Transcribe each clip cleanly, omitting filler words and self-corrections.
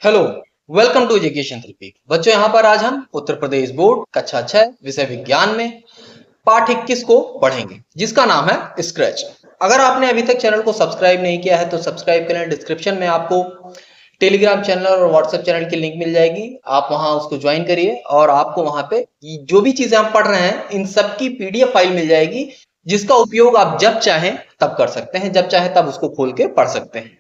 Hello, welcome to education therapy. बच्चों, यहाँ पर आज हम उत्तर प्रदेश बोर्ड कक्षा 6 विषय विज्ञान में पाठ 21 को पढ़ेंगे, जिसका नाम है स्क्रैच। अगर आपने अभी तक चैनल को सब्सक्राइब नहीं किया है तो सब्सक्राइब करें। डिस्क्रिप्शन में आपको टेलीग्राम चैनल और व्हाट्सएप चैनल की लिंक मिल जाएगी, आप वहां उसको ज्वाइन करिए और आपको वहां पे जो भी चीजें हम पढ़ रहे हैं इन सब की पीडीएफ फाइल मिल जाएगी, जिसका उपयोग आप जब चाहें तब कर सकते हैं, जब चाहे तब उसको खोल के पढ़ सकते हैं।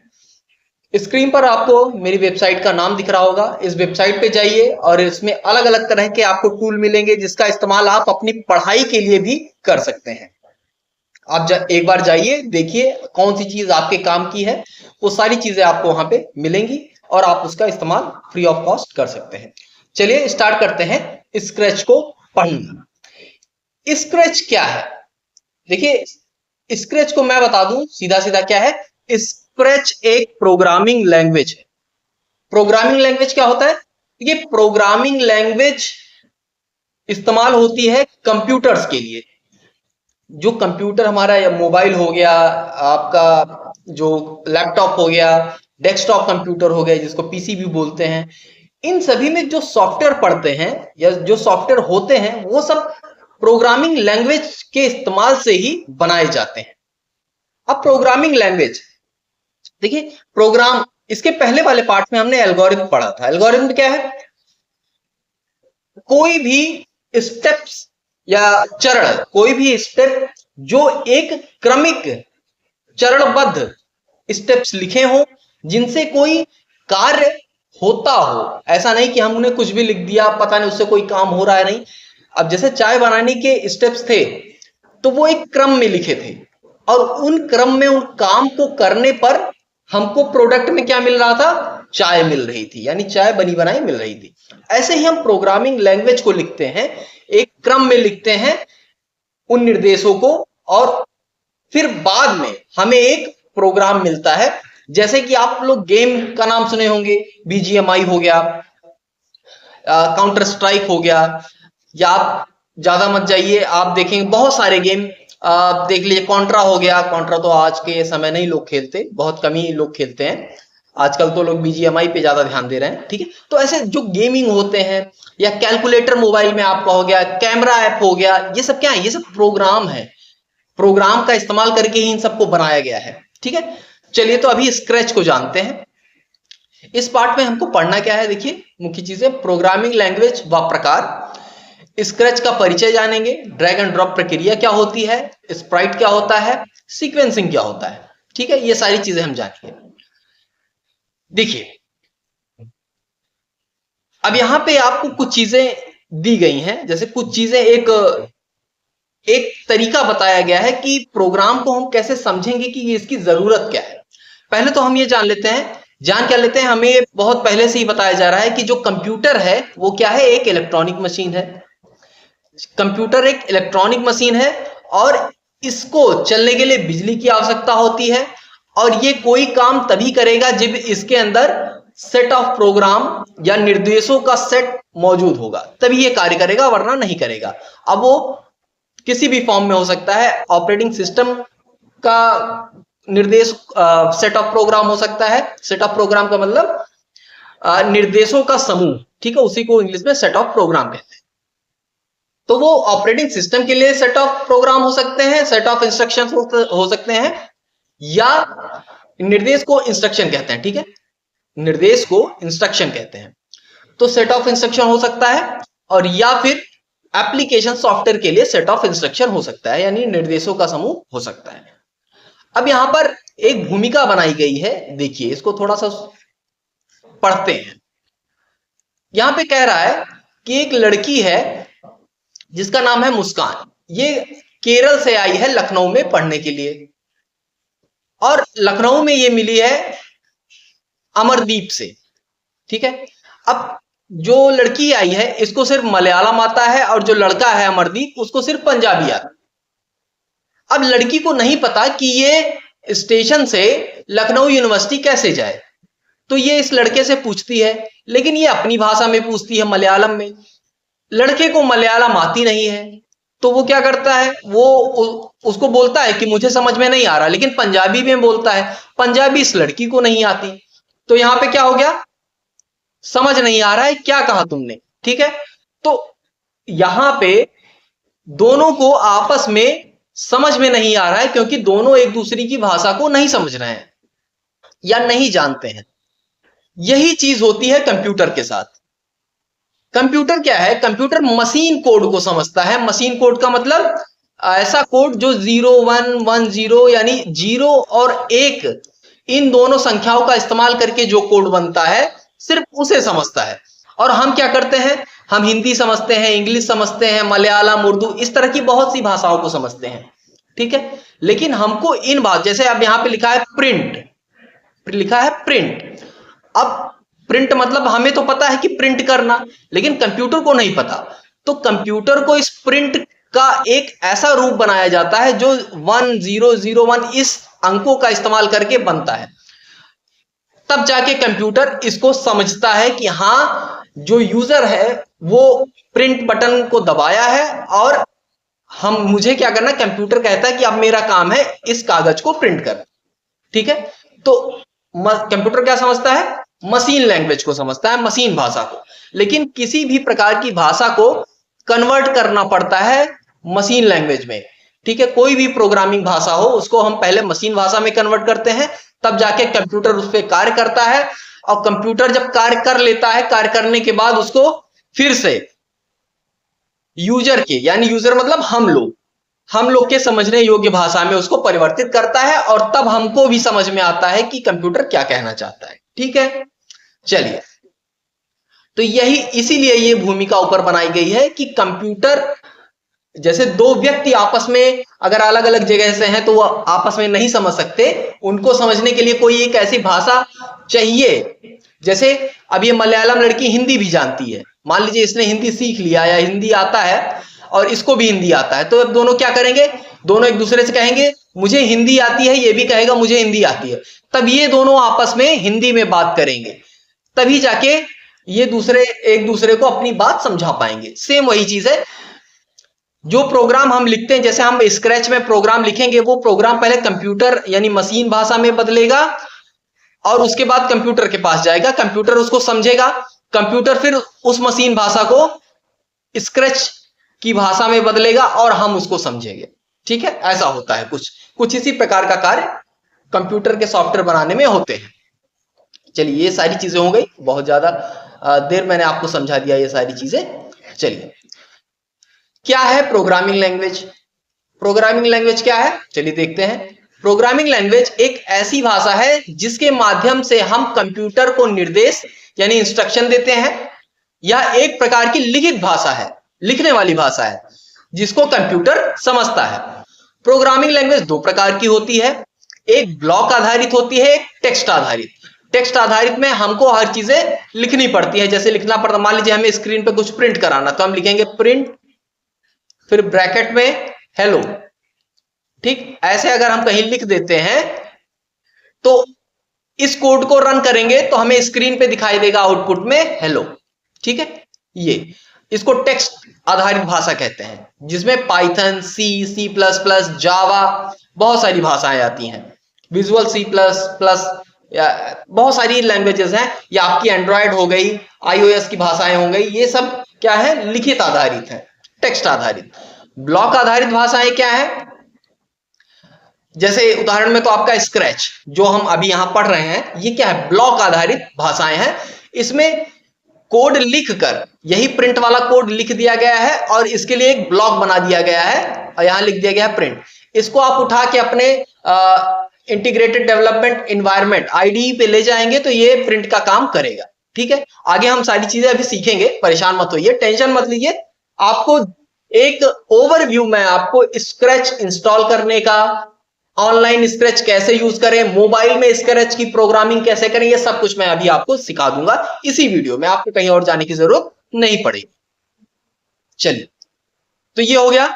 स्क्रीन पर आपको मेरी वेबसाइट का नाम दिख रहा होगा। इस वेबसाइट पे जाइए और इसमें अलग अलग तरह के आपको टूल मिलेंगे, जिसका इस्तेमाल आप अपनी पढ़ाई के लिए भी कर सकते हैं। आप एक बार जाइए, देखिए कौन सी चीज आपके काम की है, वो सारी चीजें आपको वहां पे मिलेंगी और आप उसका इस्तेमाल फ्री ऑफ कॉस्ट कर सकते हैं। चलिए स्टार्ट करते हैं स्क्रैच को पढ़ना। स्क्रैच क्या है? देखिए, स्क्रैच को मैं बता दूं सीधा सीधा क्या है। स्क्रैच एक प्रोग्रामिंग लैंग्वेज है। प्रोग्रामिंग लैंग्वेज क्या होता है? ये प्रोग्रामिंग लैंग्वेज इस्तेमाल होती है कंप्यूटर्स के लिए। जो कंप्यूटर हमारा या मोबाइल हो गया, आपका जो लैपटॉप हो गया, डेस्कटॉप कंप्यूटर हो गया जिसको पीसी भी बोलते हैं, इन सभी में जो सॉफ्टवेयर पढ़ते हैं या जो सॉफ्टवेयर होते हैं वो सब प्रोग्रामिंग लैंग्वेज के इस्तेमाल से ही बनाए जाते हैं। अब प्रोग्रामिंग लैंग्वेज, देखिए प्रोग्राम, इसके पहले वाले पार्ट में हमने एल्गोरिथम पढ़ा था। एल्गोरिथम क्या है? कोई भी स्टेप्स या चरण, कोई भी स्टेप जो एक क्रमिक चरणबद्ध स्टेप्स लिखे हो, जिनसे कोई कार्य होता हो। ऐसा नहीं कि हम उन्हें कुछ भी लिख दिया, पता नहीं उससे कोई काम हो रहा है, नहीं। अब जैसे चाय बनाने के स्टेप्स थे तो वो एक क्रम में लिखे थे और उन क्रम में उन काम को करने पर हमको प्रोडक्ट में क्या मिल रहा था? चाय मिल रही थी, यानी चाय बनी बनाई मिल रही थी। ऐसे ही हम प्रोग्रामिंग लैंग्वेज को लिखते हैं, एक क्रम में लिखते हैं उन निर्देशों को, और फिर बाद में हमें एक प्रोग्राम मिलता है। जैसे कि आप लोग गेम का नाम सुने होंगे, बीजीएमआई हो गया, काउंटर स्ट्राइक हो गया, या आप ज्यादा मत जाइए, आप देखेंगे बहुत सारे गेम, आप देख लीजिए कॉन्ट्रा हो गया। कॉन्ट्रा तो आज के समय नहीं लोग खेलते, बहुत कम ही लोग खेलते हैं आजकल, तो लोग बीजीएमआई पे ज्यादा ध्यान दे रहे हैं। ठीक है, तो ऐसे जो गेमिंग होते हैं, या कैलकुलेटर मोबाइल में आपका हो गया, कैमरा ऐप हो गया, ये सब क्या है? ये सब प्रोग्राम है। प्रोग्राम का इस्तेमाल करके ही इन सबको बनाया गया है। ठीक है, चलिए तो अभी स्क्रैच को जानते हैं। इस पार्ट में हमको पढ़ना क्या है? देखिए मुख्य चीजें, प्रोग्रामिंग लैंग्वेज व प्रकार, स्क्रैच का परिचय जानेंगे, ड्रैग एंड ड्रॉप प्रक्रिया क्या होती है, स्प्राइट क्या होता है, सीक्वेंसिंग क्या होता है। ठीक है, ये सारी चीजें हम जानेंगे। देखिए अब यहां पे आपको कुछ चीजें दी गई हैं, जैसे कुछ चीजें एक एक तरीका बताया गया है कि प्रोग्राम को हम कैसे समझेंगे कि इसकी जरूरत क्या है। पहले तो हम ये जान लेते हैं, जान क्या लेते हैं, हमें बहुत पहले से ही बताया जा रहा है कि जो कंप्यूटर है वो क्या है? एक इलेक्ट्रॉनिक मशीन है। कंप्यूटर एक इलेक्ट्रॉनिक मशीन है और इसको चलने के लिए बिजली की आवश्यकता होती है, और ये कोई काम तभी करेगा जब इसके अंदर सेट ऑफ प्रोग्राम या निर्देशों का सेट मौजूद होगा, तभी ये कार्य करेगा, वरना नहीं करेगा। अब वो किसी भी फॉर्म में हो सकता है, ऑपरेटिंग सिस्टम का निर्देश सेट ऑफ प्रोग्राम हो सकता है। सेट ऑफ प्रोग्राम का मतलब निर्देशों का समूह। ठीक है, उसी को इंग्लिश में सेट ऑफ प्रोग्राम कहते हैं। तो वो ऑपरेटिंग सिस्टम के लिए सेट ऑफ प्रोग्राम हो सकते हैं, सेट ऑफ इंस्ट्रक्शन हो सकते हैं, या निर्देश को इंस्ट्रक्शन कहते हैं। ठीक है, निर्देश को इंस्ट्रक्शन कहते हैं। तो सेट ऑफ इंस्ट्रक्शन हो सकता है, और या फिर एप्लीकेशन सॉफ्टवेयर के लिए सेट ऑफ इंस्ट्रक्शन हो सकता है, यानी निर्देशों का समूह हो सकता है। अब यहां पर एक भूमिका बनाई गई है, देखिए इसको थोड़ा सा पढ़ते हैं। यहां पे कह रहा है कि एक लड़की है जिसका नाम है मुस्कान। ये केरल से आई है लखनऊ में पढ़ने के लिए, और लखनऊ में ये मिली है अमरदीप से। ठीक है, अब जो लड़की आई है इसको सिर्फ मलयालम आता है, और जो लड़का है अमरदीप उसको सिर्फ पंजाबी आता है। अब लड़की को नहीं पता कि ये स्टेशन से लखनऊ यूनिवर्सिटी कैसे जाए, तो ये इस लड़के से पूछती है, लेकिन ये अपनी भाषा में पूछती है, मलयालम में। लड़के को मलयालम आती नहीं है, तो वो क्या करता है, वो उसको बोलता है कि मुझे समझ में नहीं आ रहा, लेकिन पंजाबी में बोलता है। पंजाबी इस लड़की को नहीं आती, तो यहां पे क्या हो गया? समझ नहीं आ रहा है क्या कहा तुमने, ठीक है। तो यहां पे दोनों को आपस में समझ में नहीं आ रहा है, क्योंकि दोनों एक दूसरे की भाषा को नहीं समझ रहे हैं या नहीं जानते हैं। यही चीज होती है कंप्यूटर के साथ। कंप्यूटर क्या है, कंप्यूटर मशीन कोड को समझता है। मशीन कोड का मतलब ऐसा कोड जो 0110 यानी 0 और 1 इन दोनों संख्याओं का इस्तेमाल करके जो कोड बनता है, सिर्फ उसे समझता है। और हम क्या करते हैं, हम हिंदी समझते हैं, इंग्लिश समझते हैं, मलयालम, उर्दू, इस तरह की बहुत सी भाषाओं को समझते हैं, ठीक है। लेकिन हमको इन बात, जैसे अब यहां पे लिखा है प्रिंट, लिखा है प्रिंट। अब प्रिंट मतलब हमें तो पता है कि प्रिंट करना, लेकिन कंप्यूटर को नहीं पता। तो कंप्यूटर को इस प्रिंट का एक ऐसा रूप बनाया जाता है जो 1001 इस अंकों का इस्तेमाल करके बनता है। तब जाके कंप्यूटर इसको समझता है कि हाँ, जो यूजर है वो प्रिंट बटन को दबाया है और मुझे क्या करना, कंप्यूटर कहता है कि अब मेरा काम है इस कागज को प्रिंट करना, ठीक है। तो कंप्यूटर क्या समझता है, मशीन लैंग्वेज को समझता है, मशीन भाषा को। लेकिन किसी भी प्रकार की भाषा को कन्वर्ट करना पड़ता है मशीन लैंग्वेज में, ठीक है। कोई भी प्रोग्रामिंग भाषा हो उसको हम पहले मशीन भाषा में कन्वर्ट करते हैं, तब जाके कंप्यूटर उस पर कार्य करता है। और कंप्यूटर जब कार्य कर लेता है, कार्य करने के बाद उसको फिर से यूजर के, यानी यूजर मतलब हम लोग के समझने योग्य भाषा में उसको परिवर्तित करता है, और तब हमको भी समझ में आता है कि कंप्यूटर क्या कहना चाहता है, ठीक है। चलिए, तो यही इसीलिए ये भूमिका ऊपर बनाई गई है कि कंप्यूटर, जैसे दो व्यक्ति आपस में अगर अलग अलग जगह से हैं तो वो आपस में नहीं समझ सकते, उनको समझने के लिए कोई एक ऐसी भाषा चाहिए। जैसे अब ये मलयालम लड़की हिंदी भी जानती है, मान लीजिए इसने हिंदी सीख लिया या हिंदी आता है और इसको भी हिंदी आता है, तो अब दोनों क्या करेंगे, दोनों एक दूसरे से कहेंगे मुझे हिंदी आती है, ये भी कहेगा मुझे हिंदी आती है। तब ये दोनों आपस में हिंदी में बात करेंगे, तभी जाके ये एक दूसरे को अपनी बात समझा पाएंगे। सेम वही चीज है, जो प्रोग्राम हम लिखते हैं, जैसे हम स्क्रैच में प्रोग्राम लिखेंगे, वो प्रोग्राम पहले कंप्यूटर यानी मशीन भाषा में बदलेगा और उसके बाद कंप्यूटर के पास जाएगा, कंप्यूटर उसको समझेगा, कंप्यूटर फिर उस मशीन भाषा को स्क्रैच की भाषा में बदलेगा और हम उसको समझेंगे, ठीक है। ऐसा होता है, कुछ इसी प्रकार का कार्य कंप्यूटर के सॉफ्टवेयर बनाने में होते हैं। चलिए, ये सारी चीजें हो गई, बहुत ज्यादा देर मैंने आपको समझा दिया ये सारी चीजें। चलिए, क्या है प्रोग्रामिंग लैंग्वेज? प्रोग्रामिंग लैंग्वेज क्या है, चलिए देखते हैं। प्रोग्रामिंग लैंग्वेज एक ऐसी भाषा है जिसके माध्यम से हम कंप्यूटर को निर्देश यानी इंस्ट्रक्शन देते हैं। यह एक प्रकार की लिखित भाषा है, लिखने वाली भाषा है, जिसको कंप्यूटर समझता है। प्रोग्रामिंग लैंग्वेज दो प्रकार की होती है, एक ब्लॉक आधारित होती है, एक टेक्स्ट आधारित। टेक्स्ट आधारित में हमको हर चीजें लिखनी पड़ती है, जैसे लिखना पड़ता, मान लीजिए हमें स्क्रीन पे कुछ प्रिंट कराना, तो हम लिखेंगे प्रिंट, फिर ब्रैकेट में हेलो, ठीक। ऐसे अगर हम कहीं लिख देते हैं तो इस कोड को रन करेंगे तो हमें स्क्रीन पे दिखाई देगा आउटपुट में हेलो, ठीक है। ये इसको टेक्स्ट आधारित भाषा कहते हैं, जिसमें पाइथन, सी प्लस प्लस, जावा, बहुत सारी भाषाएं आती हैं, विजुअल सी प्लस प्लस, या बहुत सारी लैंग्वेजेस हैं, या आपकी एंड्रॉयड हो गई, iOS की भाषाएं हो गई, ये सब क्या है, लिखित आधारित है, टेक्स्ट आधारित। ब्लॉक आधारित भाषाएं क्या है, जैसे उदाहरण में तो आपका स्क्रैच जो हम अभी यहां पढ़ रहे हैं, ये क्या है, ब्लॉक आधारित भाषाएं हैं। इसमें कोड लिखकर, यही प्रिंट वाला कोड लिख दिया गया है और इसके लिए एक ब्लॉक बना दिया गया है और यहां लिख दिया गया है प्रिंट। इसको आप उठा के अपने इंटीग्रेटेड डेवलपमेंट एनवायरनमेंट IDE पे ले जाएंगे तो ये प्रिंट का काम करेगा, ठीक है। आगे हम सारी चीजें अभी सीखेंगे, परेशान मत होइए, टेंशन मत लीजिए। आपको एक ओवरव्यू में आपको स्क्रैच इंस्टॉल करने का, ऑनलाइन स्क्रैच कैसे यूज करें, मोबाइल में स्क्रैच की प्रोग्रामिंग कैसे करें, ये सब कुछ मैं अभी आपको सिखा दूंगा इसी वीडियो में, आपको कहीं और जाने की जरूरत नहीं पड़ेगी। चलिए, तो ये हो गया।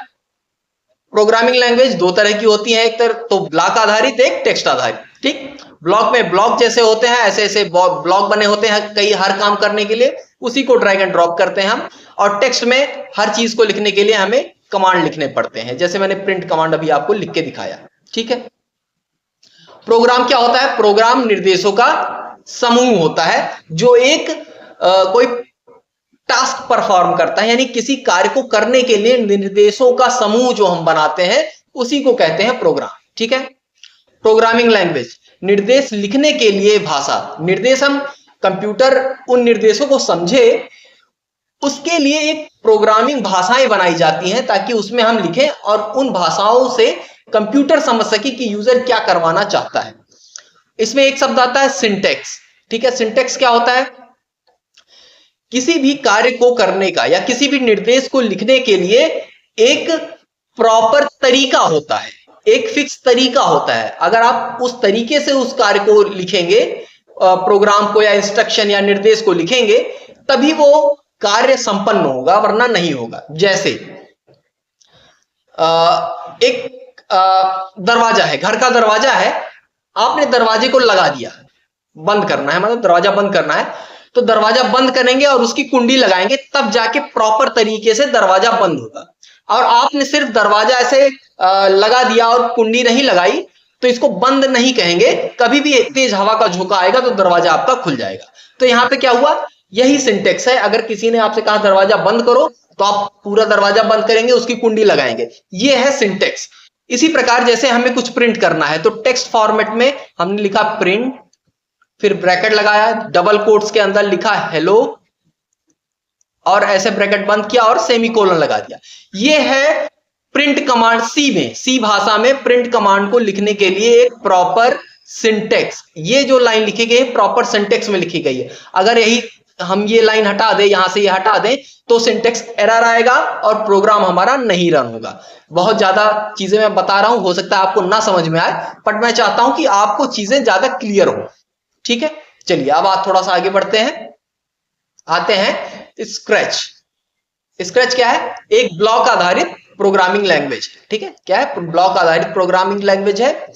प्रोग्रामिंग लैंग्वेज दो तरह की होती है, एक तरह तो ब्लॉक आधारित, एक टेक्स्ट आधारित, ठीक। ब्लॉक में ब्लॉक जैसे होते हैं, ऐसे ऐसे ब्लॉक बने होते हैं कई हर काम करने के लिए, उसी को ड्रैग एंड ड्रॉप करते हैं हम। और टेक्स्ट में हर चीज को लिखने के लिए हमें कमांड लिखने पड़ते हैं, जैसे मैंने प्रिंट कमांड अभी आपको लिख के दिखाया, ठीक है। प्रोग्राम क्या होता है, प्रोग्राम निर्देशों का समूह होता है जो एक कोई टास्क परफॉर्म करता है, यानी किसी कार्य को करने के लिए निर्देशों का समूह जो हम बनाते हैं उसी को कहते हैं प्रोग्राम। ठीक है, प्रोग्रामिंग लैंग्वेज, निर्देश लिखने के लिए भाषा। निर्देश, हम कंप्यूटर उन निर्देशों को समझे उसके लिए एक प्रोग्रामिंग भाषाएं बनाई जाती हैं ताकि उसमें हम लिखें और उन भाषाओं से कंप्यूटर समझ सके कि यूजर क्या करवाना चाहता है। इसमें एक शब्द आता है सिंटेक्स। ठीक है, सिंटेक्स क्या होता है? किसी भी कार्य को करने का या किसी भी निर्देश को लिखने के लिए एक प्रॉपर तरीका होता है, एक फिक्स तरीका होता है। अगर आप उस तरीके से उस कार्य को लिखेंगे, प्रोग्राम को या इंस्ट्रक्शन या निर्देश को लिखेंगे, तभी वो कार्य संपन्न होगा, वरना नहीं होगा। जैसे एक दरवाजा है, घर का दरवाजा है, आपने दरवाजे को लगा दिया, बंद करना है, मतलब दरवाजा बंद करना है, तो दरवाजा बंद करेंगे और उसकी कुंडी लगाएंगे, तब जाके प्रॉपर तरीके से दरवाजा बंद होगा। और आपने सिर्फ दरवाजा ऐसे लगा दिया और कुंडी नहीं लगाई, तो इसको बंद नहीं कहेंगे। कभी भी तेज हवा का झोंका आएगा तो दरवाजा आपका खुल जाएगा। तो यहां पे क्या हुआ, यही सिंटेक्स है। अगर किसी ने आपसे कहा दरवाजा बंद करो, तो आप पूरा दरवाजा बंद करेंगे, उसकी कुंडी लगाएंगे। ये है सिंटेक्स। इसी प्रकार जैसे हमें कुछ प्रिंट करना है, तो टेक्स्ट फॉर्मेट में हमने लिखा प्रिंट, फिर ब्रैकेट लगाया, डबल कोट्स के अंदर लिखा हेलो, और ऐसे ब्रैकेट बंद किया और सेमीकोलन लगा दिया। ये है प्रिंट कमांड। सी में, सी भाषा में प्रिंट कमांड को लिखने के लिए एक प्रॉपर सिंटेक्स। ये जो लाइन लिखी गई है प्रॉपर सिंटेक्स में लिखी गई है। अगर यही हम ये लाइन हटा दें, यहां से ये हटा दें, तो सिंटेक्स एरर आएगा और प्रोग्राम हमारा नहीं रन होगा। बहुत ज्यादा चीजें मैं बता रहा हूं, हो सकता है आपको ना समझ में आए, बट मैं चाहता हूं कि आपको चीजें ज्यादा क्लियर हो। ठीक है, चलिए अब आप थोड़ा सा आगे बढ़ते हैं, आते हैं स्क्रैच। स्क्रैच क्या है? एक ब्लॉक आधारित प्रोग्रामिंग लैंग्वेज। ठीक है, क्या है? ब्लॉक आधारित प्रोग्रामिंग लैंग्वेज है,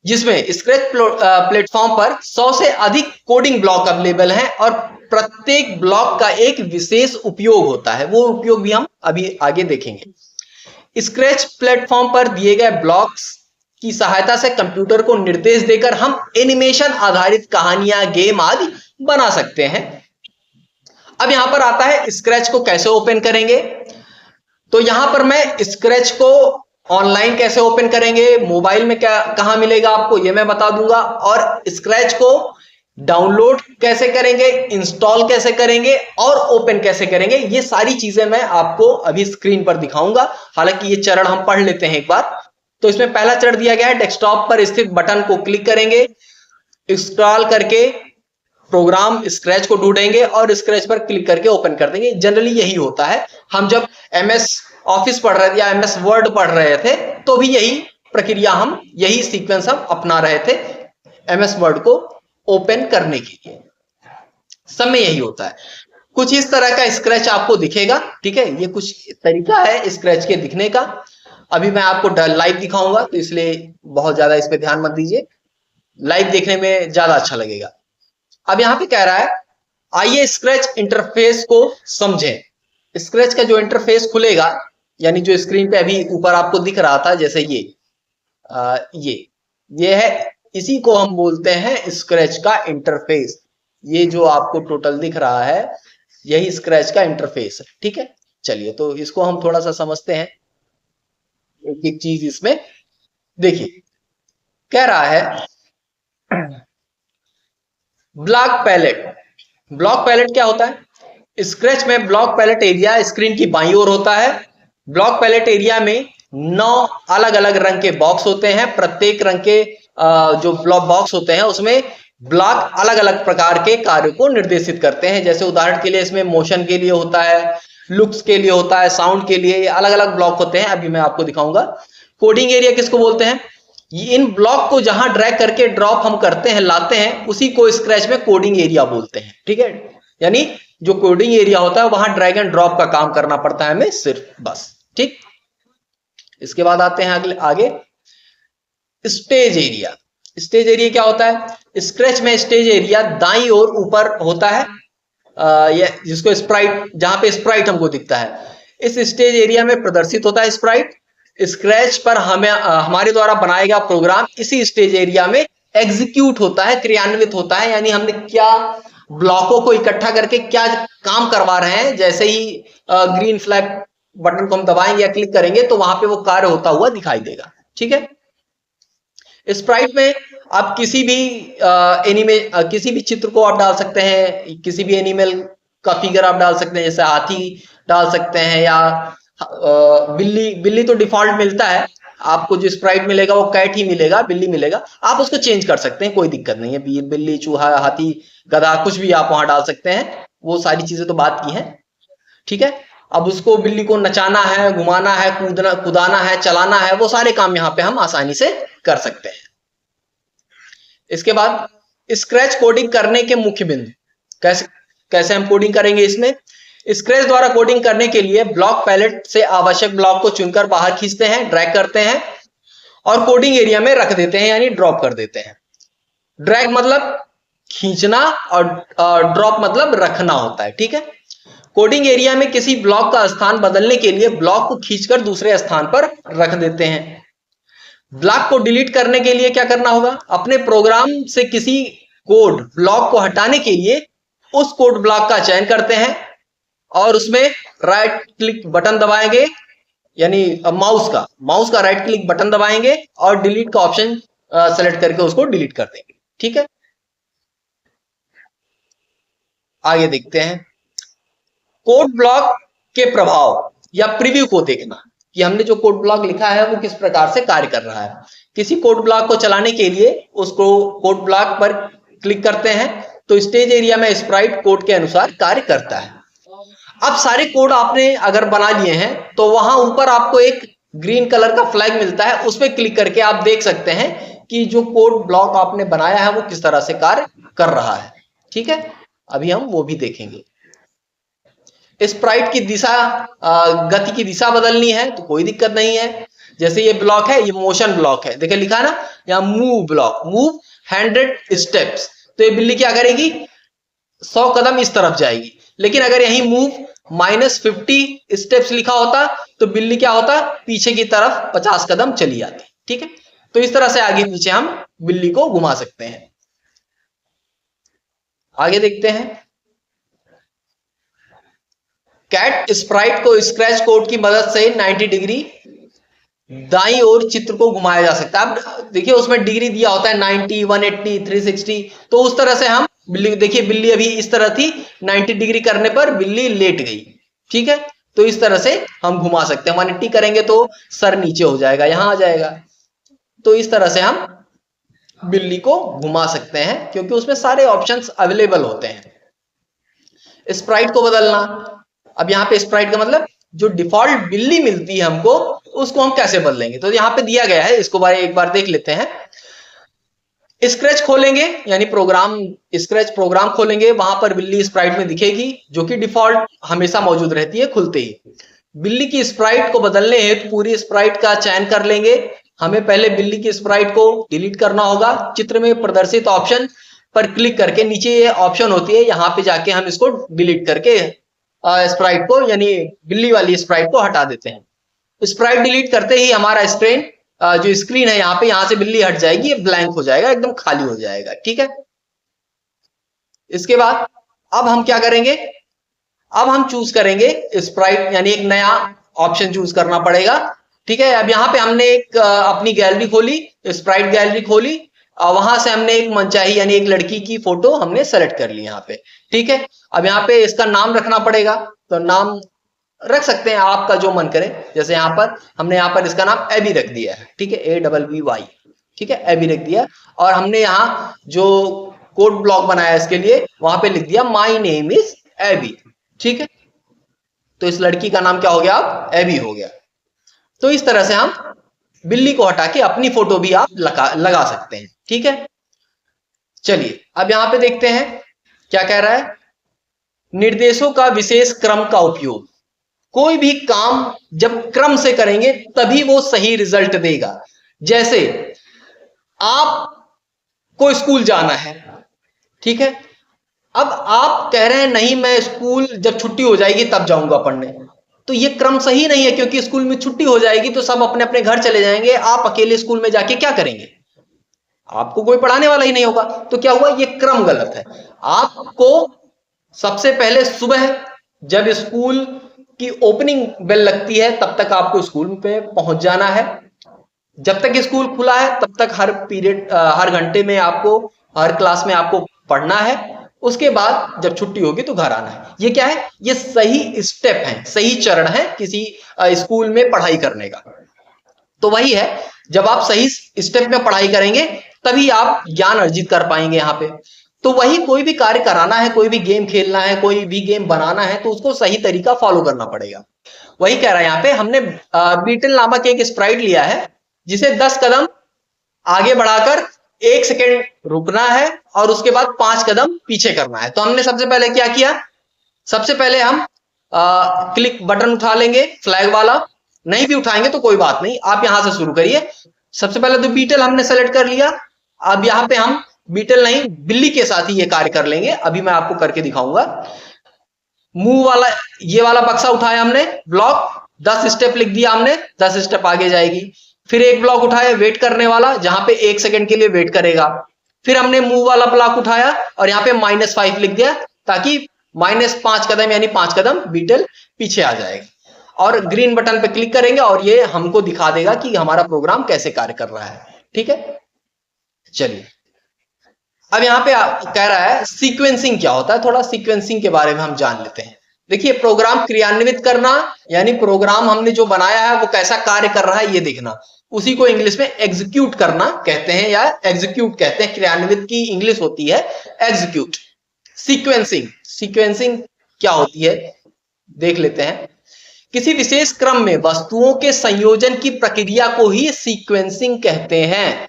जिसमें स्क्रैच प्लेटफॉर्म पर 100 से अधिक कोडिंग ब्लॉक अवेलेबल हैं और प्रत्येक ब्लॉक का एक विशेष उपयोग होता है। वो उपयोग भी हम अभी आगे देखेंगे। स्क्रैच प्लेटफॉर्म पर दिए गए ब्लॉक्स की सहायता से कंप्यूटर को निर्देश देकर हम एनिमेशन आधारित कहानियां, गेम आदि बना सकते हैं। अब यहां पर आता है स्क्रैच को कैसे ओपन करेंगे। तो यहां पर मैं स्क्रैच को ऑनलाइन कैसे ओपन करेंगे, मोबाइल में क्या कहां मिलेगा आपको, यह मैं बता दूंगा, और स्क्रैच को डाउनलोड कैसे करेंगे, इंस्टॉल कैसे करेंगे और ओपन कैसे करेंगे, ये सारी चीजें मैं आपको अभी स्क्रीन पर दिखाऊंगा। हालांकि ये चरण हम पढ़ लेते हैं एक बार। तो इसमें पहला चरण दिया गया है, डेस्कटॉप पर स्थित बटन को क्लिक करेंगे, इंस्टॉल करके प्रोग्राम स्क्रैच को ढूंढेंगे और स्क्रैच पर क्लिक करके ओपन कर देंगे। जनरली यही होता है। हम जब MS ऑफिस पढ़ रहे थे या MS वर्ड पढ़ रहे थे, तो भी यही प्रक्रिया, हम यही सीक्वेंस हम अपना रहे थे MS वर्ड को ओपन करने के लिए। सब में यही होता है। कुछ इस तरह का स्क्रैच आपको दिखेगा। ठीक है, ये कुछ तरीका है स्क्रैच के दिखने का। अभी मैं आपको लाइव दिखाऊंगा, तो इसलिए बहुत ज्यादा इस पे ध्यान मत दीजिए, लाइव देखने में ज्यादा अच्छा लगेगा। अब यहां पे कह रहा है, आइए स्क्रैच इंटरफेस को समझें। स्क्रैच का जो इंटरफेस खुलेगा, यानी जो स्क्रीन पे अभी ऊपर आपको दिख रहा था, जैसे ये है, इसी को हम बोलते हैं स्क्रैच का इंटरफेस। ये जो आपको टोटल दिख रहा है, यही स्क्रैच का इंटरफेस है। ठीक है, चलिए तो इसको हम थोड़ा सा समझते हैं, एक एक चीज इसमें देखिए। कह रहा है ब्लॉक पैलेट। ब्लॉक पैलेट क्या होता है? स्क्रैच में ब्लॉक पैलेट एरिया स्क्रीन की बाईं ओर होता है। ब्लॉक पैलेट एरिया में 9 अलग अलग रंग के बॉक्स होते हैं। प्रत्येक रंग के जो ब्लॉक बॉक्स होते हैं उसमें ब्लॉक अलग अलग प्रकार के कार्य को निर्देशित करते हैं। जैसे उदाहरण के लिए इसमें मोशन के लिए होता है, लुक्स के लिए होता है, साउंड के लिए, अलग अलग ब्लॉक होते हैं। अभी मैं आपको दिखाऊंगा। कोडिंग एरिया किसको बोलते हैं? इन ब्लॉक को जहां ड्रैग करके ड्रॉप हम करते हैं, लाते हैं, उसी को स्क्रैच में कोडिंग एरिया बोलते हैं। ठीक है, यानी जो कोडिंग एरिया होता है वहां ड्रैग एंड ड्रॉप का काम करना पड़ता है हमें सिर्फ, बस। ठीक, इसके बाद आते हैं आगे स्टेज एरिया। स्टेज एरिया क्या होता है? स्क्रैच में स्टेज एरिया दाईं ओर ऊपर होता है, जिसको स्प्राइट, जहां पे स्प्राइट हमको दिखता है, इस स्टेज एरिया में प्रदर्शित होता है स्प्राइट। स्क्रैच पर हमारे द्वारा बनाया गया प्रोग्राम इसी स्टेज एरिया में एग्जीक्यूट होता है, क्रियान्वित होता है। यानी हमने क्या ब्लॉकों को इकट्ठा करके क्या काम करवा रहे हैं, जैसे ही ग्रीन फ्लैग बटन को हम दबाएंगे या क्लिक करेंगे तो वहां पे वो कार्य होता हुआ दिखाई देगा। ठीक है। स्प्राइट में आप किसी भी किसी भी चित्र को आप डाल सकते हैं, किसी भी एनिमल का फिगर आप डाल सकते हैं, जैसे हाथी डाल सकते हैं या बिल्ली। बिल्ली तो डिफॉल्ट मिलता है आपको, जो स्प्राइट मिलेगा वो कैट ही मिलेगा, बिल्ली मिलेगा। आप उसको चेंज कर सकते हैं, कोई दिक्कत नहीं है। बिल्ली, चूहा, हाथी, गधा, कुछ भी आप वहां डाल सकते हैं, वो सारी चीजें तो बात की हैं। ठीक है। अब उसको, बिल्ली को नचाना है, घुमाना है, कुदाना है, चलाना है, वो सारे काम यहाँ पे हम आसानी से कर सकते हैं। इसके बाद स्क्रैच कोडिंग करने के मुख्य बिंदु, कैसे कैसे हम कोडिंग करेंगे इसमें। स्क्रैच द्वारा कोडिंग करने के लिए ब्लॉक पैलेट से आवश्यक ब्लॉक को चुनकर बाहर खींचते हैं, ड्रैग करते हैं और कोडिंग एरिया में रख देते हैं, यानी ड्रॉप कर देते हैं। ड्रैग मतलब खींचना और ड्रॉप मतलब रखना होता है। ठीक है। कोडिंग एरिया में किसी ब्लॉक का स्थान बदलने के लिए ब्लॉक को खींचकर दूसरे स्थान पर रख देते हैं। ब्लॉक को डिलीट करने के लिए क्या करना होगा, अपने प्रोग्राम से किसी कोड ब्लॉक को हटाने के लिए उस कोड ब्लॉक का चयन करते हैं और उसमें राइट क्लिक बटन दबाएंगे, यानी माउस का राइट क्लिक बटन दबाएंगे और डिलीट का ऑप्शन सेलेक्ट करके उसको डिलीट कर देंगे। ठीक है। आगे देखते हैं कोड ब्लॉक के प्रभाव या प्रीव्यू को देखना कि हमने जो कोड ब्लॉक लिखा है वो किस प्रकार से कार्य कर रहा है। किसी कोड ब्लॉक को चलाने के लिए उसको कोड ब्लॉक पर क्लिक करते हैं तो स्टेज एरिया में स्प्राइट कोड के अनुसार कार्य करता है। अब सारे कोड आपने अगर बना लिए हैं तो वहां ऊपर आपको एक ग्रीन कलर का फ्लैग मिलता है, उस पर क्लिक करके आप देख सकते हैं कि जो कोड ब्लॉक आपने बनाया है वो किस तरह से कार्य कर रहा है। ठीक है। अभी हम वो भी देखेंगे। स्प्राइट की दिशा, गति की दिशा बदलनी है तो कोई दिक्कत नहीं है। जैसे ये ब्लॉक है, ये मोशन ब्लॉक है, देखिए लिखा है ना यहाँ मूव ब्लॉक, मूव 100 स्टेप्स, तो ये बिल्ली क्या करेगी, 100 कदम इस तरफ जाएगी। लेकिन अगर यही मूव -50 स्टेप्स लिखा होता तो बिल्ली क्या होता, पीछे की तरफ 50 कदम चली जाती। ठीक है। तो इस तरह से आगे पीछे हम बिल्ली को घुमा सकते हैं। आगे देखते हैं कैट स्प्राइट को स्क्रैच कोड की मदद से 90 डिग्री दाईं ओर चित्र को घुमाया जा सकता है। अब देखिए उसमें डिग्री दिया होता है 90, 180, 360, तो उस तरह से हम बिल्ली, देखिए बिल्ली अभी इस तरह थी, 90 डिग्री करने पर बिल्ली लेट गई। ठीक है। तो इस तरह से हम घुमा सकते हैं। 180 करेंगे तो सर नीचे हो जाएगा, यहां आ जाएगा। तो इस तरह से हम बिल्ली को घुमा सकते हैं क्योंकि उसमें सारे ऑप्शंस अवेलेबल होते हैं। स्प्राइट को बदलना, अब यहाँ पे स्प्राइट का मतलब जो डिफॉल्ट बिल्ली मिलती है हमको उसको हम कैसे बदलेंगे, तो यहाँ पे दिया गया है, इसको एक बार देख लेते हैं। स्क्रैच खोलेंगे, यानी स्क्रैच प्रोग्राम खोलेंगे, वहां पर बिल्ली स्प्राइट में दिखेगी जो कि डिफॉल्ट हमेशा मौजूद रहती है खुलते ही। बिल्ली की स्प्राइट को बदलने हेतु पूरी स्प्राइट का चयन कर लेंगे। हमें पहले बिल्ली की स्प्राइट को डिलीट करना होगा। चित्र में प्रदर्शित ऑप्शन पर क्लिक करके नीचे ये ऑप्शन होती है, यहाँ पे जाके हम इसको डिलीट करके स्प्राइट को, यानी बिल्ली वाली स्प्राइट को हटा देते हैं। स्प्राइट डिलीट करते ही हमारा जो स्क्रीन है यहाँ से बिल्ली हट जाएगी, ये ब्लैंक हो जाएगा, एकदम खाली हो जाएगा। ठीक है। इसके बाद अब हम क्या करेंगे, अब हम चूज करेंगे स्प्राइट, यानी एक नया ऑप्शन चूज करना पड़ेगा। ठीक है। अब यहाँ पे हमने एक अपनी गैलरी खोली, स्प्राइट गैलरी खोली, वहां से हमने एक मनचाही यानी एक लड़की की फोटो हमने सेलेक्ट कर ली यहाँ पे। ठीक है। अब यहाँ पे इसका नाम रखना पड़ेगा, तो नाम रख सकते हैं आपका जो मन करे। जैसे यहाँ पर हमने यहाँ पर इसका नाम एबी रख दिया है। ठीक है, ABBY। ठीक है, एबी रख दिया। और हमने यहाँ जो कोड ब्लॉक बनाया इसके लिए वहां पे लिख दिया माई नेम इज एबी। ठीक है। तो इस लड़की का नाम क्या हो गया, अब एबी हो गया। तो इस तरह से हम बिल्ली को हटा के अपनी फोटो भी आप लगा सकते हैं। ठीक है। चलिए अब यहां पे देखते हैं क्या कह रहा है, निर्देशों का विशेष क्रम का उपयोग। कोई भी काम जब क्रम से करेंगे तभी वो सही रिजल्ट देगा। जैसे आपको स्कूल जाना है, ठीक है, अब आप कह रहे हैं नहीं मैं स्कूल जब छुट्टी हो जाएगी तब जाऊंगा पढ़ने, तो ये क्रम सही नहीं है क्योंकि स्कूल में छुट्टी हो जाएगी तो सब अपने अपने घर चले जाएंगे, आप अकेले स्कूल में जाके क्या करेंगे। आपको कोई पढ़ाने वाला ही नहीं होगा। तो क्या हुआ, ये क्रम गलत है। आपको सबसे पहले सुबह जब स्कूल की ओपनिंग बेल लगती है तब तक आपको स्कूल पे पहुंच जाना है। जब तक स्कूल खुला है तब तक हर पीरियड, हर घंटे में आपको, हर क्लास में आपको पढ़ना है। उसके बाद जब छुट्टी होगी तो घर आना है। ये क्या है, ये सही स्टेप है, सही चरण है किसी स्कूल में पढ़ाई करने का। तो वही है, जब आप सही स्टेप में पढ़ाई करेंगे तभी आप ज्ञान अर्जित कर पाएंगे यहाँ पे। तो वही, कोई भी कार्य कराना है, कोई भी गेम खेलना है, कोई भी गेम बनाना है, तो उसको सही तरीका फॉलो करना पड़ेगा। वही कह रहा है यहाँ पे, हमने बीटल नामक एक स्प्राइट लिया है जिसे 10 कदम आगे बढ़ाकर 1 सेकेंड रुकना है और उसके बाद 5 कदम पीछे करना है। तो हमने सबसे पहले क्या किया, सबसे पहले हम क्लिक बटन उठा लेंगे, फ्लैग वाला। नहीं भी उठाएंगे तो कोई बात नहीं, आप यहां से शुरू करिए। सबसे पहले तो बीटल हमने सेलेक्ट कर लिया। अब यहाँ पे हम बीटल नहीं, बिल्ली के साथ ही ये कार्य कर लेंगे। अभी मैं आपको करके दिखाऊंगा। मूव वाला, ये वाला बक्सा उठाया हमने, ब्लॉक 10 स्टेप लिख दिया हमने, 10 स्टेप आगे जाएगी। फिर एक ब्लॉक उठाया वेट करने वाला, जहां पे 1 सेकंड के लिए वेट करेगा। फिर हमने मूव वाला ब्लॉक उठाया और यहाँ पे -5 लिख दिया, ताकि -5 कदम यानी 5 कदम बीटल पीछे आ जाएगा। और ग्रीन बटन पे क्लिक करेंगे और ये हमको दिखा देगा कि हमारा प्रोग्राम कैसे कार्य कर रहा है। ठीक है, चलिए अब यहाँ पे कह रहा है सीक्वेंसिंग क्या होता है, थोड़ा सीक्वेंसिंग के बारे में हम जान लेते हैं। देखिए, प्रोग्राम क्रियान्वित करना यानी प्रोग्राम हमने जो बनाया है वो कैसा कार्य कर रहा है ये देखना, उसी को इंग्लिश में एग्जीक्यूट करना कहते हैं या एग्जीक्यूट कहते हैं। क्रियान्वित की इंग्लिश होती है एग्जीक्यूट। सीक्वेंसिंग, सीक्वेंसिंग क्या होती है देख लेते हैं। किसी विशेष क्रम में वस्तुओं के संयोजन की प्रक्रिया को ही सीक्वेंसिंग कहते हैं।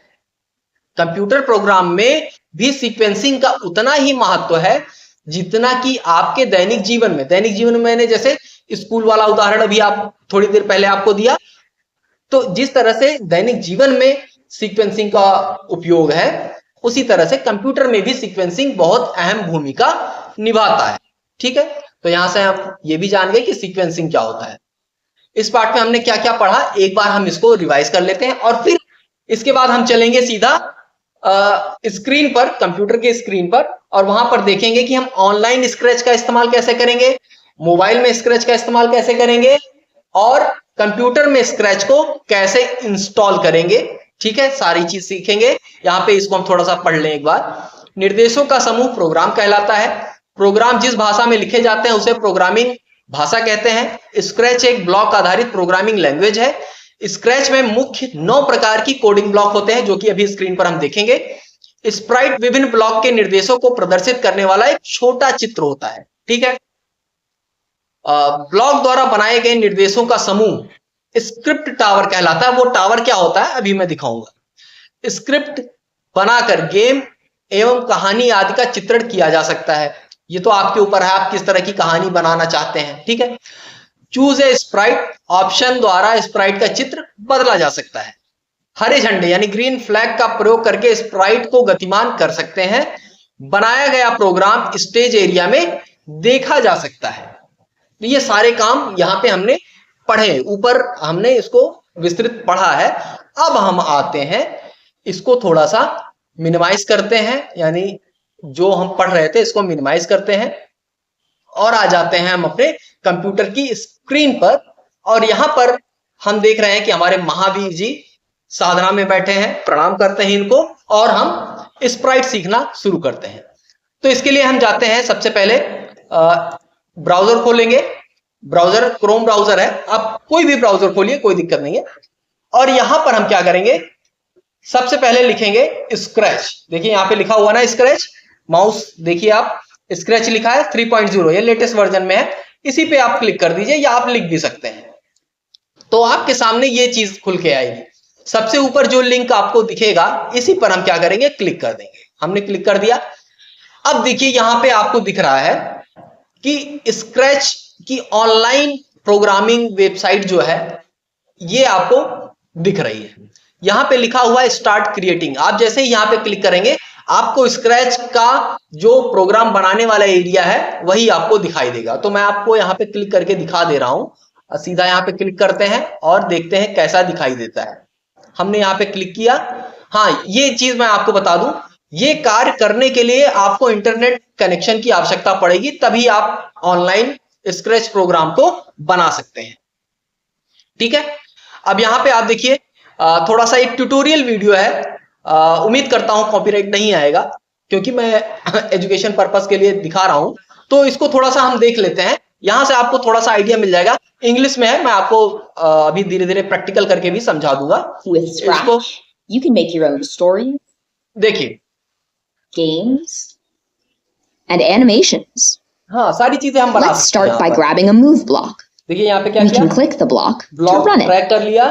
कंप्यूटर प्रोग्राम में भी सीक्वेंसिंग का उतना ही महत्व है जितना कि आपके दैनिक जीवन में। दैनिक जीवन में मैंने जैसे स्कूल वाला उदाहरण अभी आप थोड़ी देर पहले आपको दिया, तो जिस तरह से दैनिक जीवन में सीक्वेंसिंग का उपयोग है, उसी तरह से कंप्यूटर में भी सीक्वेंसिंग बहुत अहम भूमिका निभाता है। ठीक है, तो यहां से हम ये भी जान गए कि सीक्वेंसिंग क्या होता है। इस पार्ट में हमने क्या क्या पढ़ा, एक बार हम इसको रिवाइज कर लेते हैं और फिर इसके बाद हम चलेंगे सीधा स्क्रीन पर, कंप्यूटर के स्क्रीन पर, और वहां पर देखेंगे कि हम ऑनलाइन स्क्रैच का इस्तेमाल कैसे करेंगे, मोबाइल में स्क्रैच का इस्तेमाल कैसे करेंगे और कंप्यूटर में स्क्रैच को कैसे इंस्टॉल करेंगे। ठीक है, सारी चीज सीखेंगे। यहाँ पे इसको हम थोड़ा सा पढ़ लें एक बार। निर्देशों का समूह प्रोग्राम कहलाता है। प्रोग्राम जिस भाषा में लिखे जाते हैं उसे प्रोग्रामिंग भाषा कहते हैं। स्क्रैच एक ब्लॉक आधारित प्रोग्रामिंग लैंग्वेज है। स्क्रैच में मुख्य 9 प्रकार की कोडिंग ब्लॉक होते हैं, जो कि अभी स्क्रीन पर हम देखेंगे। स्प्राइट विभिन्न ब्लॉक के निर्देशों को प्रदर्शित करने वाला एक छोटा चित्र होता है। ठीक है, ब्लॉक द्वारा बनाए गए निर्देशों का समूह स्क्रिप्ट टावर कहलाता है। वो टावर क्या होता है अभी मैं दिखाऊंगा। स्क्रिप्ट बनाकर गेम एवं कहानी आदि का चित्रण किया जा सकता है। ये तो आपके ऊपर है, आप किस तरह की कहानी बनाना चाहते हैं। ठीक है, चूज ए स्प्राइट ऑप्शन द्वारा स्प्राइट का चित्र बदला जा सकता है। हरे झंडे यानी ग्रीन फ्लैग का प्रयोग करके स्प्राइट को गतिमान कर सकते हैं। बनाया गया प्रोग्राम स्टेज एरिया में देखा जा सकता है। तो ये सारे काम यहाँ पे हमने पढ़े, ऊपर हमने इसको विस्तृत पढ़ा है। अब हम आते हैं, इसको थोड़ा सा मिनिमाइज करते हैं, यानी जो हम पढ़ रहे थे इसको मिनिमाइज करते हैं और आ जाते हैं हम अपने कंप्यूटर की स्क्रीन पर। और यहां पर हम देख रहे हैं कि हमारे महावीर जी साधना में बैठे हैं, प्रणाम करते हैं इनको और हम स्प्राइट सीखना शुरू करते हैं। तो इसके लिए हम जाते हैं, सबसे पहले ब्राउजर खोलेंगे। ब्राउजर क्रोम ब्राउजर है, आप कोई भी ब्राउजर खोलिए, कोई दिक्कत नहीं है। और यहां पर हम क्या करेंगे, सबसे पहले लिखेंगे स्क्रैच। देखिए यहां पे लिखा हुआ ना स्क्रैच, माउस देखिए आप, स्क्रैच लिखा है 3.0, ये लेटेस्ट वर्जन में है। इसी पे आप क्लिक कर दीजिए या आप लिख भी सकते हैं, तो आपके सामने ये चीज खुल के आएगी। सबसे ऊपर जो लिंक आपको दिखेगा इसी पर हम क्या करेंगे, क्लिक कर देंगे। हमने क्लिक कर दिया। अब देखिए यहां पे आपको दिख रहा है कि स्क्रैच की ऑनलाइन प्रोग्रामिंग वेबसाइट जो है ये आपको दिख रही है। यहां पे लिखा हुआ है स्टार्ट क्रिएटिंग। आप जैसे ही यहां पे क्लिक करेंगे आपको स्क्रैच का जो प्रोग्राम बनाने वाला एरिया है वही आपको दिखाई देगा। तो मैं आपको यहां पे क्लिक करके दिखा दे रहा हूं। सीधा यहां पे क्लिक करते हैं और देखते हैं कैसा दिखाई देता है। हमने यहां पे क्लिक किया, हाँ, ये चीज मैं आपको बता दूं, ये कार्य करने के लिए आपको इंटरनेट कनेक्शन की आवश्यकता पड़ेगी, तभी आप ऑनलाइन स्क्रैच प्रोग्राम को बना सकते हैं। ठीक है, अब यहां पे आप देखिए थोड़ा सा एक ट्यूटोरियल वीडियो है, उम्मीद करता हूं कॉपीराइट नहीं आएगा क्योंकि मैं एजुकेशन पर्पस के लिए दिखा रहा हूं, तो इसको थोड़ा सा हम देख लेते हैं। यहां से आपको थोड़ा सा आइडिया मिल जाएगा, इंग्लिश में है, मैं आपको अभी धीरे धीरे प्रैक्टिकल करके भी समझा दूंगा। इसको You can make your own stories, देखिए, games, and animations. हाँ, सारी चीजें हम बना Let's सकते हैं start by यहाँ पर। grabbing a move block. देखिए यहाँ पे क्या We किया, can click the block to block run it. Track कर लिया।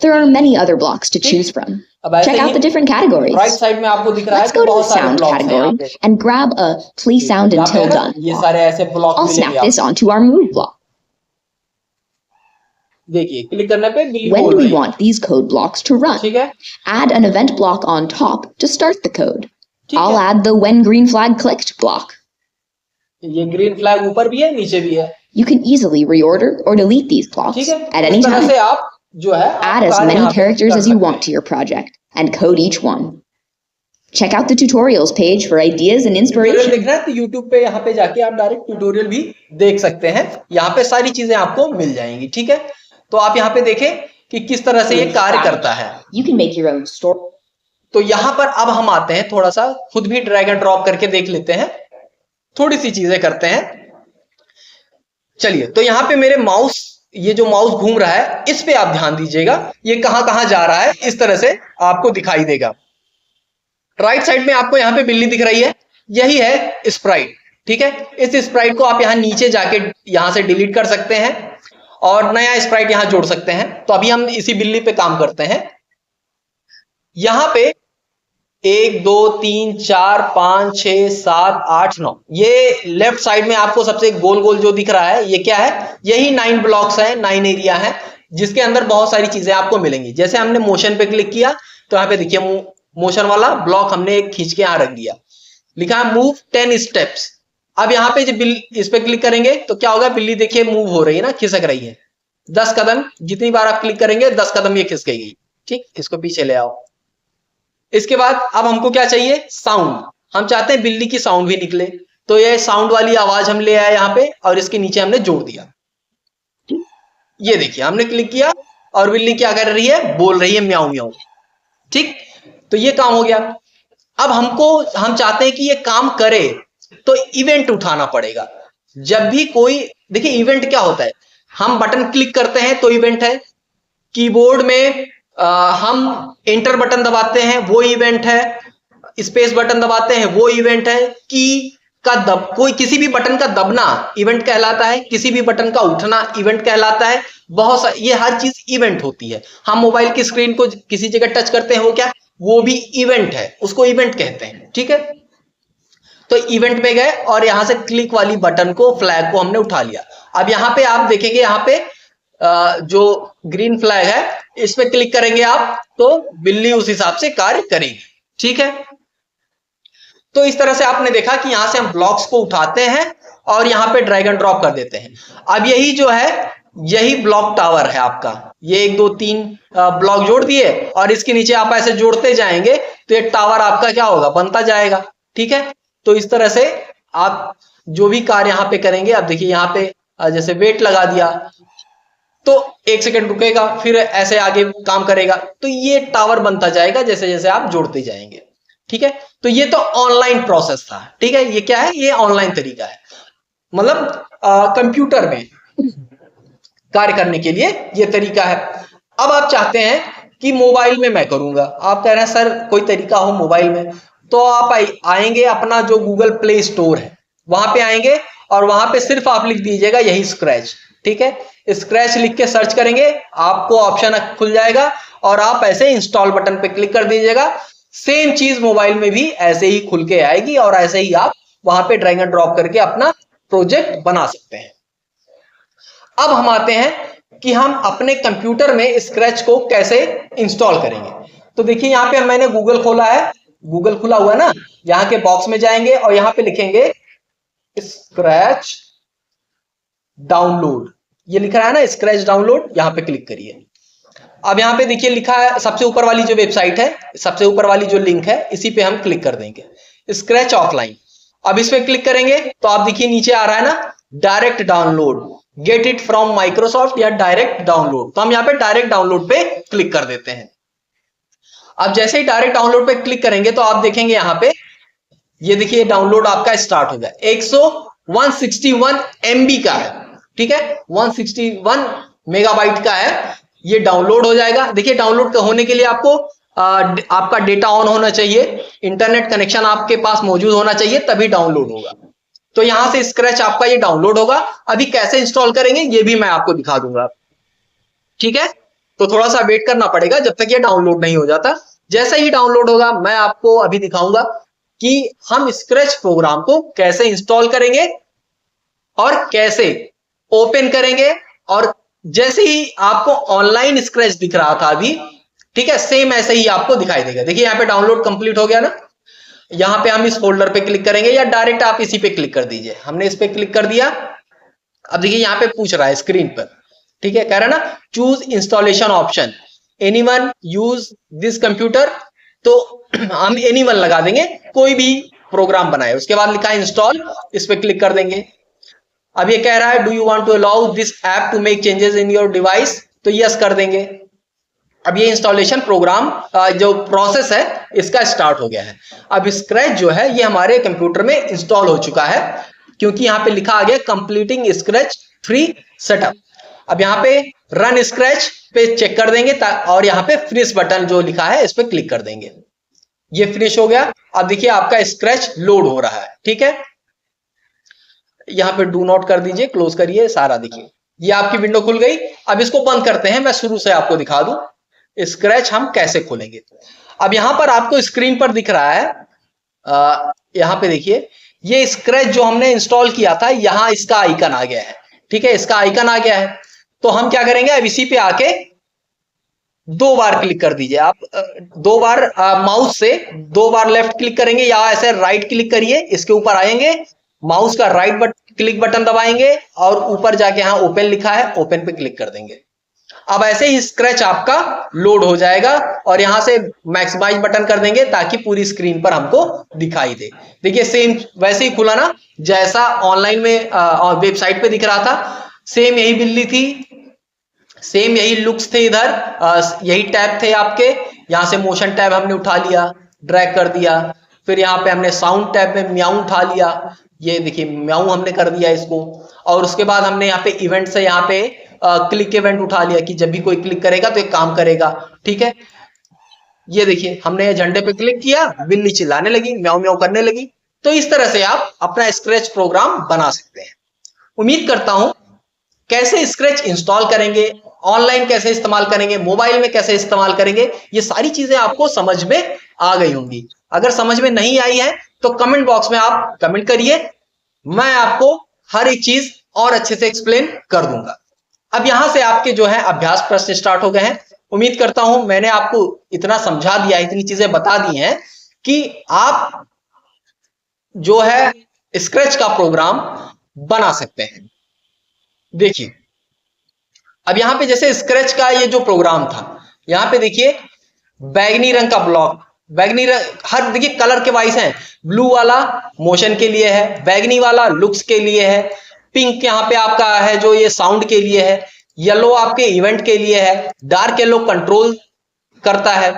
There are many other blocks to choose from. अब ऐसे Check out the different categories. Right side में आपको दिख रहा है Let's कि go to the बहुत सारे sound ब्लॉक्स हैं यहाँ category पे। and grab a please sound यहाँ पे until है ना, done ये block. सारे ऐसे ब्लॉक I'll मिलेंगे snap this आपको। onto our move block. देखिए, क्लिक करने पे बिल्ली When बोल do we रही है। want these code blocks to run? ठीक है, Add an event block on top to start the code. ठीक I'll है। add the when green flag clicked block. ये ग्रीन फ्लैग ऊपर भी है, नीचे भी है। You can easily reorder or delete these blocks ठीक है, at any इस तरह time. से आप जो है Add as many characters as you want to your project and code each one. Check out the tutorials page for ideas and tutorial inspiration. दिख रहा है तो यूट्यूब पे यहाँ पे जाके आप डायरेक्ट ट्यूटोरियल भी देख सकते हैं, यहाँ पे सारी चीजें आपको मिल जाएंगी। ठीक है, तो आप यहाँ पे देखें कि किस तरह से ये कार्य करता है। You can make your own story. तो यहाँ पर अब हम आते हैं, थोड़ा सा खुद भी ड्रैग एंड ड्रॉप करके देख लेते हैं, थोड़ी सी चीजें करते हैं। चलिए, तो यहाँ पे मेरे माउस, ये जो माउस घूम रहा है, इस पे आप ध्यान दीजिएगा, ये कहां कहां जा रहा है, इस तरह से आपको दिखाई देगा। राइट साइड में आपको यहाँ पे बिल्ली दिख रही है, यही है स्प्राइट। ठीक है, इस स्प्राइट को आप यहाँ नीचे जाके यहां से डिलीट कर सकते हैं और नया स्प्राइट यहां जोड़ सकते हैं। तो अभी हम इसी बिल्ली पे काम करते हैं। यहां पे 1 2 3 4 5 6 7 8 9, ये लेफ्ट साइड में आपको सबसे गोल गोल जो दिख रहा है, ये क्या है, यही 9 ब्लॉक्स हैं, 9 एरिया है, जिसके अंदर बहुत सारी चीजें आपको मिलेंगी। जैसे हमने मोशन पे क्लिक किया तो यहाँ पे देखिए मोशन वाला ब्लॉक हमने एक खींच के यहाँ रख दिया, लिखा है मूव 10 स्टेप्स। अब यहाँ पे जब इस पे क्लिक करेंगे तो क्या होगा, बिल्ली देखिए मूव हो रही है ना, खिसक रही है 10 कदम, जितनी बार आप क्लिक करेंगे 10 कदम ये खिसकेगी। ठीक, इसको पीछे ले आओ। इसके बाद अब हमको क्या चाहिए, साउंड। हम चाहते हैं बिल्ली की साउंड भी निकले, तो ये साउंड वाली आवाज हम ले आए यहाँ पे और इसके नीचे हमने जोड़ दिया। ये देखिए, हमने क्लिक किया और बिल्ली क्या कर रही है, बोल रही है म्याऊं म्याऊं। ठीक, तो ये काम हो गया। अब हम चाहते हैं कि ये काम करे, तो इवेंट उठाना पड़ेगा। जब भी कोई, देखिए इवेंट क्या होता है, हम बटन क्लिक करते हैं तो इवेंट है, कीबोर्ड में हम एंटर बटन दबाते हैं वो इवेंट है, स्पेस बटन दबाते हैं वो इवेंट है, की का कोई किसी भी बटन का दबना इवेंट कहलाता है, किसी भी बटन का उठना इवेंट कहलाता है। बहुत सा, ये हर चीज इवेंट होती है। हम मोबाइल की स्क्रीन को किसी जगह टच करते हैं, वो क्या, वो भी इवेंट है, उसको इवेंट कहते हैं। ठीक है, तो इवेंट में गए और यहां से क्लिक वाली बटन को, फ्लैग को हमने उठा लिया। अब यहां पे आप देखेंगे, यहां पे जो ग्रीन फ्लैग है इस पे क्लिक करेंगे आप, तो बिल्ली उस हिसाब से कार्य करेगी। ठीक है, तो इस तरह से आपने देखा कि यहां से हम ब्लॉक्स को उठाते हैं और यहां पे ड्रैग एंड ड्रॉप कर देते हैं। अब यही जो है, यही ब्लॉक टावर है आपका। ये 1 2 3 ब्लॉक जोड़ दिए और इसके नीचे आप ऐसे जोड़ते जाएंगे तो ये टावर आपका क्या होगा, बनता जाएगा। ठीक है, तो इस तरह से आप जो भी कार्य यहाँ पे करेंगे, अब देखिए यहाँ पे जैसे वेट लगा दिया तो 1 सेकंड रुकेगा, फिर ऐसे आगे काम करेगा, तो ये टावर बनता जाएगा जैसे जैसे आप जोड़ते जाएंगे। ठीक है, तो ये तो ऑनलाइन प्रोसेस था। ठीक है, ये क्या है, ये ऑनलाइन तरीका है, मतलब कंप्यूटर में कार्य करने के लिए ये तरीका है। अब आप चाहते हैं कि मोबाइल में मैं करूंगा, आप कह रहे हैं सर कोई तरीका हो मोबाइल में, तो आप आएंगे, अपना जो गूगल प्ले स्टोर है वहां पे आएंगे और वहां पे सिर्फ आप लिख दीजिएगा यही स्क्रैच। ठीक है, स्क्रैच लिख के सर्च करेंगे, आपको ऑप्शन खुल जाएगा और आप ऐसे इंस्टॉल बटन पे क्लिक कर दीजिएगा। सेम चीज मोबाइल में भी ऐसे ही खुल के आएगी और ऐसे ही आप वहां पे ड्रैग एंड ड्रॉप करके अपना प्रोजेक्ट बना सकते हैं। अब हम आते हैं कि हम अपने कंप्यूटर में स्क्रैच को कैसे इंस्टॉल करेंगे। तो देखिए यहाँ पे मैंने गूगल खोला है, गूगल खुला हुआ है ना, यहाँ के बॉक्स में जाएंगे और यहाँ पे लिखेंगे स्क्रैच डाउनलोड, ये लिख रहा है ना स्क्रैच डाउनलोड, यहाँ पे क्लिक करिए। अब यहाँ पे देखिए लिखा है सबसे ऊपर वाली जो वेबसाइट है, सबसे ऊपर वाली जो लिंक है, इसी पे हम क्लिक कर देंगे, स्क्रैच ऑफलाइन। अब इस पे क्लिक करेंगे तो आप देखिए नीचे आ रहा है ना, direct download, get it from Microsoft या डायरेक्ट डाउनलोड। तो हम यहाँ पे डायरेक्ट डाउनलोड पे क्लिक कर देते हैं। अब जैसे ही डायरेक्ट डाउनलोड पे क्लिक करेंगे तो आप देखेंगे यहाँ पे, ये देखिए डाउनलोड आपका स्टार्ट हो गया। 161 MB का है, ठीक है, 161 मेगाबाइट का है, ये डाउनलोड हो जाएगा। देखिए डाउनलोड होने के लिए आपको आपका डेटा ऑन होना चाहिए, इंटरनेट कनेक्शन आपके पास मौजूद होना चाहिए, तभी डाउनलोड होगा। तो यहां से स्क्रैच आपका ये डाउनलोड होगा। अभी कैसे इंस्टॉल करेंगे ये भी मैं आपको दिखा दूंगा, ठीक है। तो थोड़ा सा वेट करना पड़ेगा जब तक ये डाउनलोड नहीं हो जाता। जैसे ही डाउनलोड होगा मैं आपको अभी दिखाऊंगा कि हम स्क्रैच प्रोग्राम को कैसे इंस्टॉल करेंगे और कैसे ओपन करेंगे। और जैसे ही आपको ऑनलाइन स्क्रैच दिख रहा था अभी, ठीक है, सेम ऐसे ही आपको दिखाई देगा। देखिए यहाँ पे डाउनलोड कंप्लीट हो गया ना, यहाँ पे हम इस फोल्डर पे क्लिक करेंगे या डायरेक्ट आप इसी पे क्लिक कर दीजिए। हमने इस पे क्लिक कर दिया। अब देखिए यहाँ पे पूछ रहा है स्क्रीन पर, ठीक है, कह रहा है ना choose installation option, anyone use this computer. तो हम एनीवन लगा देंगे, कोई भी प्रोग्राम बनाए। उसके बाद लिखा है इंस्टॉल, इस पे क्लिक कर देंगे। अब ये कह रहा है do you want to allow this app to make changes in your device, तो यस कर देंगे। अब ये इंस्टॉलेशन प्रोग्राम जो प्रोसेस है इसका स्टार्ट हो गया है। अब स्क्रैच जो है ये हमारे कंप्यूटर में इंस्टॉल हो चुका है, क्योंकि यहाँ पे लिखा आ गया कंप्लीटिंग स्क्रैच फ्री सेटअप। अब यहाँ पे रन स्क्रैच पे चेक कर देंगे और यहाँ पे फिनिश बटन जो लिखा है इस पे क्लिक कर देंगे। ये फिनिश हो गया। अब देखिए आपका स्क्रैच लोड हो रहा है, ठीक है। यहाँ पे डू नॉट कर दीजिए, क्लोज करिए सारा। देखिए ये आपकी विंडो खुल गई। अब इसको बंद करते हैं, मैं शुरू से आपको दिखा दूं स्क्रैच हम कैसे खोलेंगे। अब यहां पर आपको स्क्रीन पर दिख रहा है, यहां पे देखिए ये स्क्रैच जो हमने इंस्टॉल किया था, यहां इसका आइकन आ गया है, ठीक है, इसका आइकन आ गया है। तो हम क्या करेंगे, अब इसी पे आके 2 बार क्लिक कर दीजिए आप, 2 बार माउस से 2 बार लेफ्ट क्लिक करेंगे या ऐसे राइट क्लिक करिए, इसके ऊपर आएंगे, माउस का राइट क्लिक बटन दबाएंगे और ऊपर जाके यहां ओपन लिखा है, ओपन पे क्लिक कर देंगे। अब ऐसे ही स्क्रैच आपका लोड हो जाएगा और यहां से मैक्सिमाइज बटन कर देंगे ताकि पूरी स्क्रीन पर हमको दिखाई दे। देखिए सेम वैसे ही खुला ना, जैसा ऑनलाइन में वेबसाइट पे दिख रहा था, सेम यही बिल्ली थी, सेम यही लुक्स थे, इधर यही टैब थे आपके। यहां से मोशन टैब हमने उठा लिया, ड्रैग कर दिया, फिर यहाँ पे हमने साउंड टैब में म्याऊ उठा लिया, ये देखिए म्याऊ हमने कर दिया इसको। और उसके बाद हमने यहाँ पे इवेंट से यहाँ पे क्लिक इवेंट उठा लिया कि जब भी कोई क्लिक करेगा तो एक काम करेगा, ठीक है। ये देखिए हमने झंडे पे क्लिक किया, बिल्ली चिल्लाने लगी, म्याऊ म्याऊ करने लगी। तो इस तरह से आप अपना स्क्रैच प्रोग्राम बना सकते हैं। उम्मीद करता हूं कैसे स्क्रैच इंस्टॉल करेंगे, ऑनलाइन कैसे इस्तेमाल करेंगे, मोबाइल में कैसे इस्तेमाल करेंगे, ये सारी चीजें आपको समझ में आ गई होंगी। अगर समझ में नहीं आई है तो कमेंट बॉक्स में आप कमेंट करिए, मैं आपको हर एक चीज और अच्छे से एक्सप्लेन कर दूंगा। अब यहां से आपके जो है अभ्यास प्रश्न स्टार्ट हो गए हैं। उम्मीद करता हूं मैंने आपको इतना समझा दिया, इतनी चीजें बता दी हैं कि आप जो है स्क्रैच का प्रोग्राम बना सकते हैं। देखिए अब यहां पे जैसे स्क्रैच का ये जो प्रोग्राम था, यहां पे देखिए बैगनी रंग का ब्लॉक, बैगनी रंग हर देखिए कलर के वाइज हैं, ब्लू वाला मोशन के लिए है, बैगनी वाला लुक्स के लिए है, पिंक यहाँ पे आपका है जो ये साउंड के लिए है, येलो आपके इवेंट के लिए है, डार्क येलो कंट्रोल करता है,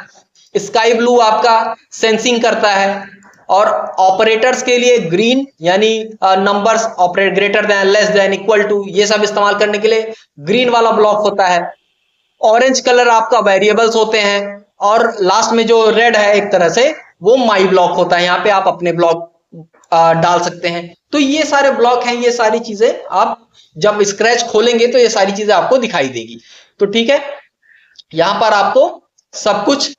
स्काई ब्लू आपका सेंसिंग करता है, और ऑपरेटर्स के लिए ग्रीन यानी numbers operate greater than less than equal to, ये सब इस्तेमाल करने के लिए ग्रीन वाला ब्लॉक होता है। ऑरेंज कलर आपका वेरिएबल्स होते हैं, और लास्ट में जो रेड है एक तरह से वो माई ब्लॉक होता है, यहाँ पे आप अपने ब्लॉक डाल सकते हैं। तो ये सारे ब्लॉक हैं, ये सारी चीजें आप जब स्क्रैच खोलेंगे तो ये सारी चीजें आपको दिखाई देगी। तो ठीक है, यहां पर आपको सब कुछ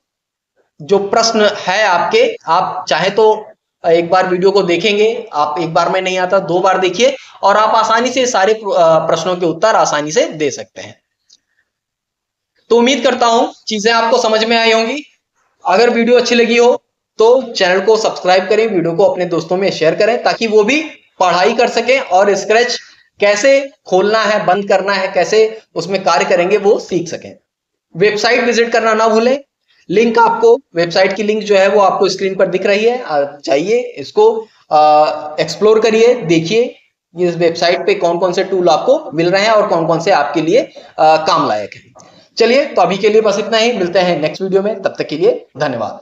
जो प्रश्न है आपके, आप चाहे तो एक बार वीडियो को देखेंगे, आप एक बार में नहीं आता 2 बार देखिए और आप आसानी से सारे प्रश्नों के उत्तर आसानी से दे सकते हैं। तो उम्मीद करता हूं चीजें आपको समझ में आई होंगी। अगर वीडियो अच्छी लगी हो तो चैनल को सब्सक्राइब करें, वीडियो को अपने दोस्तों में शेयर करें ताकि वो भी पढ़ाई कर सकें और स्क्रैच कैसे खोलना है, बंद करना है, कैसे उसमें कार्य करेंगे वो सीख सकें। वेबसाइट विजिट करना ना भूलें। लिंक आपको, वेबसाइट की लिंक जो है वो आपको स्क्रीन पर दिख रही है, चाहिए इसको एक्सप्लोर करिए, देखिए इस वेबसाइट पे कौन कौन से टूल आपको मिल रहे हैं और कौन कौन से आपके लिए काम लायक है। चलिए, तो अभी के लिए बस इतना ही, मिलते हैं नेक्स्ट वीडियो में, तब तक के लिए धन्यवाद।